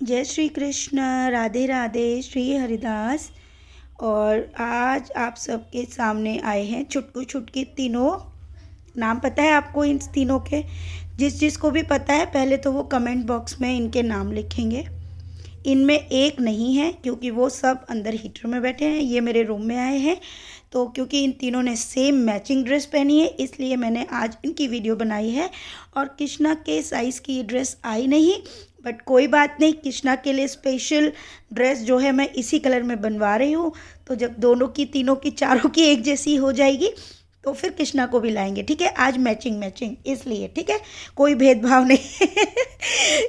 जय श्री कृष्ण। राधे राधे। श्री हरिदास। और आज आप सबके सामने आए हैं छुटकू छुटकी तीनों। नाम पता है आपको इन तीनों के? जिसको भी पता है पहले तो वो कमेंट बॉक्स में इनके नाम लिखेंगे। इनमें एक नहीं है क्योंकि वो सब अंदर हीटर में बैठे हैं, ये मेरे रूम में आए हैं। तो क्योंकि इन तीनों ने सेम मैचिंग ड्रेस पहनी है इसलिए मैंने आज इनकी वीडियो बनाई है। और कृष्णा के साइज़ की ये ड्रेस आई नहीं, बट कोई बात नहीं, कृष्णा के लिए स्पेशल ड्रेस जो है मैं इसी कलर में बनवा रही हूँ। तो जब दोनों की, तीनों की, चारों की एक जैसी हो जाएगी तो फिर कृष्णा को भी लाएंगे। ठीक है, आज मैचिंग मैचिंग इसलिए, ठीक है, कोई भेदभाव नहीं।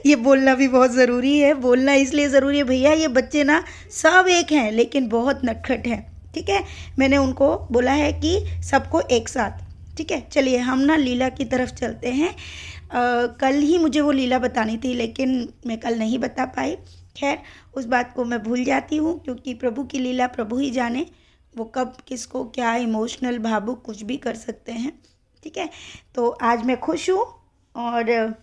ये बोलना भी बहुत ज़रूरी है। बोलना इसलिए ज़रूरी है भैया, ये बच्चे ना सब एक हैं लेकिन बहुत नटखट हैं। ठीक है, मैंने उनको बोला है कि सबको एक साथ। ठीक है, चलिए हम ना लीला की तरफ चलते हैं। कल ही मुझे वो लीला बतानी थी लेकिन मैं कल नहीं बता पाई। खैर, उस बात को मैं भूल जाती हूँ क्योंकि प्रभु की लीला प्रभु ही जाने, वो कब किसको क्या इमोशनल भावुक कुछ भी कर सकते हैं। ठीक है, तो आज मैं खुश हूँ और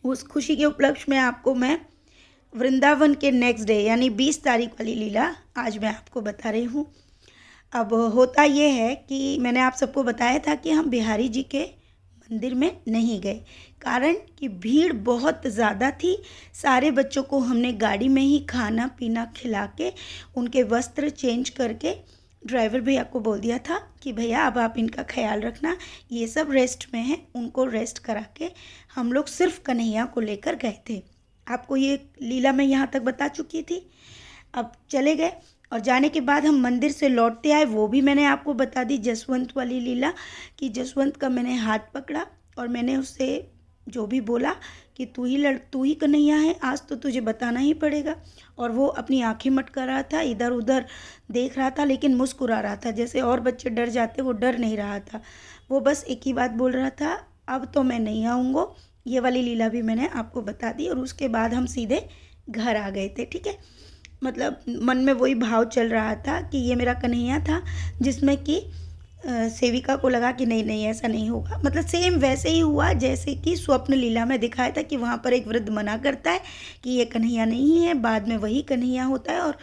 उस खुशी के उपलक्ष्य में आपको मैं वृंदावन के नेक्स्ट डे यानी 20 तारीख वाली लीला आज मैं आपको बता रही हूँ। अब होता ये है कि मैंने आप सबको बताया था कि हम बिहारी जी के मंदिर में नहीं गए, कारण कि भीड़ बहुत ज़्यादा थी। सारे बच्चों को हमने गाड़ी में ही खाना पीना खिला के उनके वस्त्र चेंज करके ड्राइवर भैया को बोल दिया था कि भैया अब आप इनका ख्याल रखना, ये सब रेस्ट में हैं, उनको रेस्ट करा के हम लोग सिर्फ कन्हैया को लेकर गए थे। आपको ये लीला मैं यहाँ तक बता चुकी थी। अब चले गए और जाने के बाद हम मंदिर से लौटते आए, वो भी मैंने आपको बता दी, जसवंत वाली लीला। कि जसवंत का मैंने हाथ पकड़ा और मैंने उससे जो भी बोला कि तू ही कन्हैया है, आज तो तुझे बताना ही पड़ेगा। और वो अपनी आंखें मटका रहा था, इधर उधर देख रहा था लेकिन मुस्कुरा रहा था, जैसे और बच्चे डर जाते वो डर नहीं रहा था। वो बस एक ही बात बोल रहा था, अब तो मैं नहीं आऊँगा। ये वाली लीला भी मैंने आपको बता दी और उसके बाद हम सीधे घर आ गए थे। ठीक है, मतलब मन में वही भाव चल रहा था कि ये मेरा कन्हैया था, जिसमें कि सेविका को लगा कि नहीं नहीं ऐसा नहीं होगा। मतलब सेम वैसे ही हुआ जैसे कि स्वप्न लीला में दिखाया था कि वहाँ पर एक वृद्ध मना करता है कि ये कन्हैया नहीं है, बाद में वही कन्हैया होता है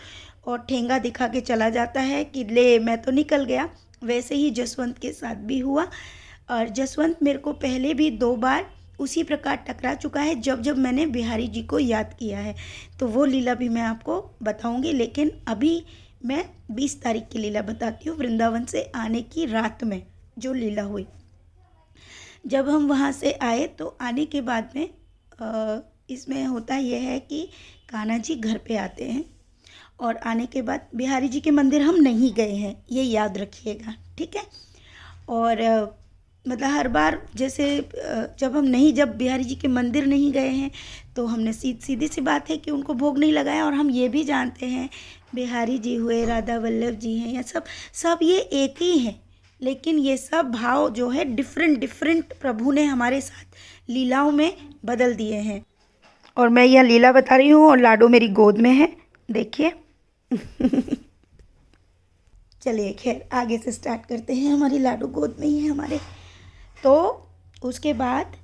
और ठेंगा दिखा के चला जाता है कि ले मैं तो निकल गया। वैसे ही जसवंत के साथ भी हुआ। और जसवंत मेरे को पहले भी 2 बार उसी प्रकार टकरा चुका है जब जब मैंने बिहारी जी को याद किया है। तो वो लीला भी मैं आपको बताऊंगी, लेकिन अभी मैं 20 तारीख की लीला बताती हूँ, वृंदावन से आने की रात में जो लीला हुई। जब हम वहाँ से आए तो आने के बाद में इसमें होता यह है कि कान्हा जी घर पे आते हैं और आने के बाद बिहारी जी के मंदिर हम नहीं गए हैं, ये याद रखिएगा। ठीक है, और मतलब हर बार जैसे जब बिहारी जी के मंदिर नहीं गए हैं तो हमने सीधी सी बात है कि उनको भोग नहीं लगाया। और हम ये भी जानते हैं बिहारी जी हुए, राधा वल्लभ जी हैं, या सब ये एक ही हैं, लेकिन ये सब भाव जो है डिफरेंट डिफरेंट प्रभु ने हमारे साथ लीलाओं में बदल दिए हैं। और मैं यह लीला बता रही हूँ और लाडो मेरी गोद में है, देखिए। चलिए खैर आगे से स्टार्ट करते हैं। हमारी लाडो गोद में ही है हमारे। तो उसके बाद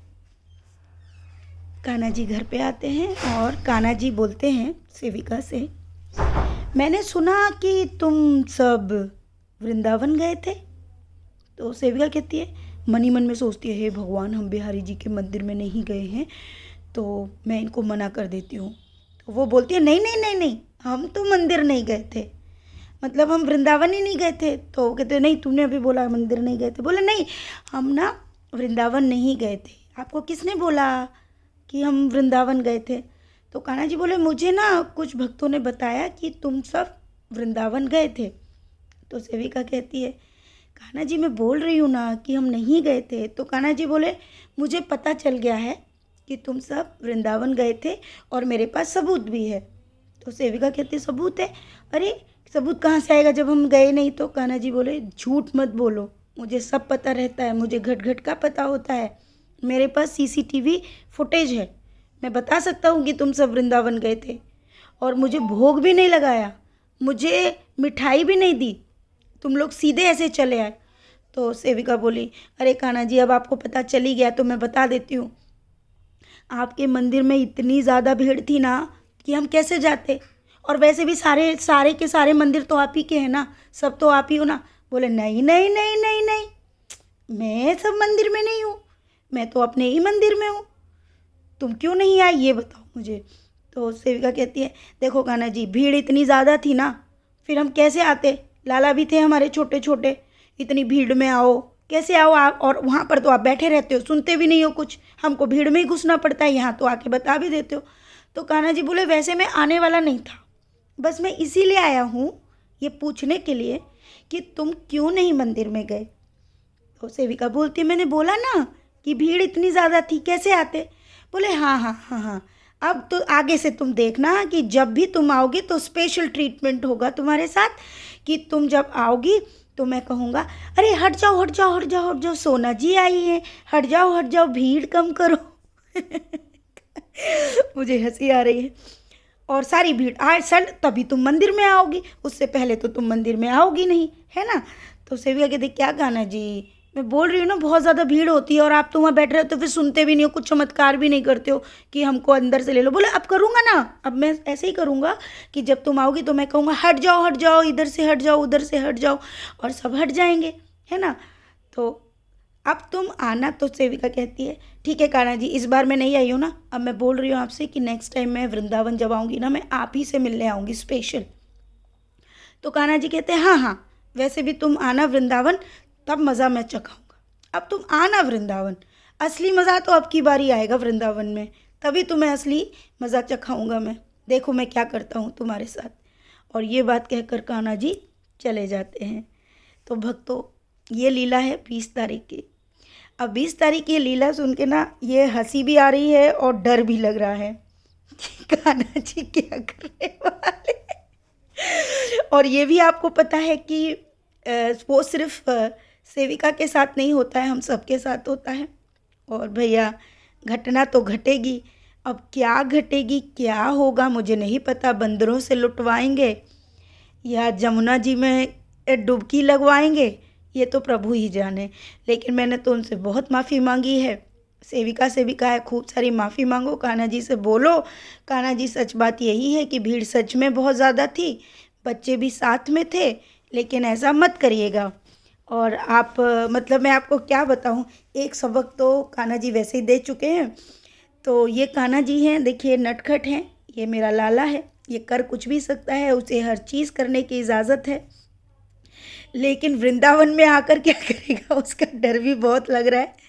कान्हा जी घर पे आते हैं और कान्हा जी बोलते हैं सेविका से, मैंने सुना कि तुम सब वृंदावन गए थे। तो सेविका कहती है, मन ही मन में सोचती है, हे भगवान हम बिहारी जी के मंदिर में नहीं गए हैं तो मैं इनको मना कर देती हूँ। तो वो बोलती है, नहीं नहीं नहीं नहीं, हम तो मंदिर नहीं गए थे, मतलब हम वृंदावन ही नहीं गए थे। तो वो कहते नहीं, तुमने अभी बोला मंदिर नहीं गए थे। बोले नहीं, हम ना वृंदावन नहीं गए थे। आपको किसने बोला कि हम वृंदावन गए थे? तो कान्हा जी बोले, मुझे ना कुछ भक्तों ने बताया कि तुम सब वृंदावन गए थे। तो सेविका कहती है, कान्हा जी मैं बोल रही हूँ ना कि हम नहीं गए थे। तो कान्हा जी बोले, मुझे पता चल गया है कि तुम सब वृंदावन गए थे और मेरे पास सबूत भी है। तो सेविका कहती है, सबूत है? अरे सबूत कहाँ से आएगा जब हम गए नहीं। तो कान्हा जी बोले, झूठ मत बोलो, मुझे सब पता रहता है, मुझे घट घट का पता होता है, मेरे पास सीसीटीवी फुटेज है, मैं बता सकता हूँ कि तुम सब वृंदावन गए थे। और मुझे भोग भी नहीं लगाया, मुझे मिठाई भी नहीं दी, तुम लोग सीधे ऐसे चले आए। तो सेविका बोली, अरे कान्हा जी अब आपको पता चल ही गया तो मैं बता देती हूँ। आपके मंदिर में इतनी ज़्यादा भीड़ थी ना कि हम कैसे जाते, और वैसे भी सारे सारे के सारे मंदिर तो आप ही के हैं ना, सब तो आप ही हो ना। बोले नहीं नहीं नहीं नहीं नहीं, मैं सब मंदिर में नहीं हूँ, मैं तो अपने ही मंदिर में हूँ, तुम क्यों नहीं आई ये बताओ मुझे। तो सेविका कहती है देखो कान्हा जी, भीड़ इतनी ज़्यादा थी ना, फिर हम कैसे आते, लाला भी थे हमारे छोटे छोटे, इतनी भीड़ में आओ कैसे आओ आप, और वहाँ पर तो आप बैठे रहते हो, सुनते भी नहीं हो कुछ, हमको भीड़ में ही घुसना पड़ता है, यहाँ तो आके बता भी देते हो। तो कान्हा जी बोले वैसे मैं आने वाला नहीं था, बस मैं इसीलिए आया हूँ ये पूछने के लिए कि तुम क्यों नहीं मंदिर में गए। तो सेविका बोलती है मैंने बोला ना कि भीड़ इतनी ज़्यादा थी, कैसे आते। बोले हाँ हाँ हाँ हाँ, अब तो आगे से तुम देखना कि जब भी तुम आओगी तो स्पेशल ट्रीटमेंट होगा तुम्हारे साथ, कि तुम जब आओगी तो मैं कहूँगा अरे हट जाओ हट जाओ हट जाओ हट जाओ, सोना जी आई है, हट जाओ भीड़ कम करो। मुझे हंसी आ रही है। और सारी भीड़ आए सर तभी तुम मंदिर में आओगी, उससे पहले तो तुम मंदिर में आओगी नहीं, है ना। तो सेविका कहती क्या गाना जी, मैं बोल रही हूँ ना बहुत ज़्यादा भीड़ होती है और आप तो वहाँ बैठ रहे हो तो फिर सुनते भी नहीं हो, कुछ चमत्कार भी नहीं करते हो कि हमको अंदर से ले लो। बोले अब करूँगा ना, अब मैं ऐसे ही करूँगा कि जब तुम आओगी तो मैं कहूँगा हट जाओ इधर से हट जाओ उधर से हट जाओ, और सब हट जाएंगे, है ना। तो अब तुम आना। तो सेविका कहती है ठीक है कान्हा जी, इस बार मैं नहीं आई हूँ ना, अब मैं बोल रही हूँ आपसे कि नेक्स्ट टाइम मैं वृंदावन जब आऊँगी ना, मैं आप ही से मिलने आऊँगी स्पेशल। तो कान्हा जी कहते हैं हाँ हाँ, वैसे भी तुम आना वृंदावन, तब मज़ा मैं चखाऊँगा। अब तुम आना वृंदावन, असली मज़ा तो अब की बारी आएगा वृंदावन में, तभी तुम्हें असली मज़ा चखाऊँगा मैं, देखो मैं क्या करता हूँ तुम्हारे साथ। और ये बात कहकर कान्हा जी चले जाते हैं। तो भक्तों ये लीला है 20 तारीख की। अब 20 तारीख की ये लीला सुन के ना ये हंसी भी आ रही है और डर भी लग रहा है कि कान्हा जी क्या करने वाले हैं। और ये भी आपको पता है कि वो सिर्फ सेविका के साथ नहीं होता है, हम सबके साथ होता है। और भैया घटना तो घटेगी, अब क्या घटेगी क्या होगा मुझे नहीं पता, बंदरों से लुटवाएंगे या जमुना जी में डुबकी लगवाएंगे, ये तो प्रभु ही जाने। लेकिन मैंने तो उनसे बहुत माफ़ी मांगी है, सेविका से भी कहा है खूब सारी माफ़ी मांगो, कान्हा जी से बोलो कान्हा जी सच बात यही है कि भीड़ सच में बहुत ज़्यादा थी, बच्चे भी साथ में थे, लेकिन ऐसा मत करिएगा। और आप मतलब मैं आपको क्या बताऊं, एक सबक तो कान्हा जी वैसे ही दे चुके हैं। तो ये कान्हा जी हैं, देखिए नटखट हैं, ये मेरा लाला है, ये कर कुछ भी सकता है, उसे हर चीज़ करने की इजाज़त है, लेकिन वृंदावन में आकर क्या करेगा उसका डर भी बहुत लग रहा है।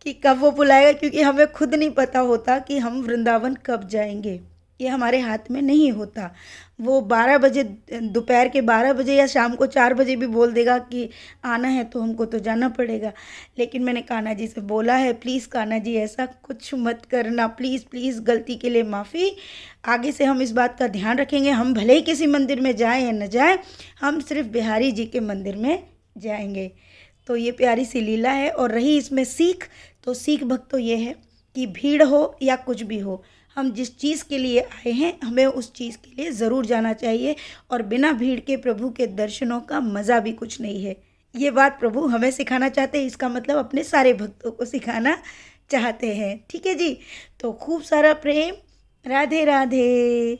कि कब वो बुलाएगा, क्योंकि हमें खुद नहीं पता होता कि हम वृंदावन कब जाएंगे, ये हमारे हाथ में नहीं होता। वो 12 बजे, दोपहर के 12 बजे या शाम को 4 बजे भी बोल देगा कि आना है तो हमको तो जाना पड़ेगा। लेकिन मैंने कान्हा जी से बोला है प्लीज़ कान्हा जी ऐसा कुछ मत करना, प्लीज़ प्लीज़, गलती के लिए माफ़ी, आगे से हम इस बात का ध्यान रखेंगे, हम भले ही किसी मंदिर में जाएँ या न जाएँ, हम सिर्फ बिहारी जी के मंदिर में जाएंगे। तो ये प्यारी सी लीला है। और रही इसमें सीख, तो सीख भक्तों ये है कि भीड़ हो या कुछ भी हो, हम जिस चीज़ के लिए आए हैं हमें उस चीज़ के लिए ज़रूर जाना चाहिए, और बिना भीड़ के प्रभु के दर्शनों का मज़ा भी कुछ नहीं है। ये बात प्रभु हमें सिखाना चाहते हैं, इसका मतलब अपने सारे भक्तों को सिखाना चाहते हैं। ठीक है जी, तो खूब सारा प्रेम, राधे राधे।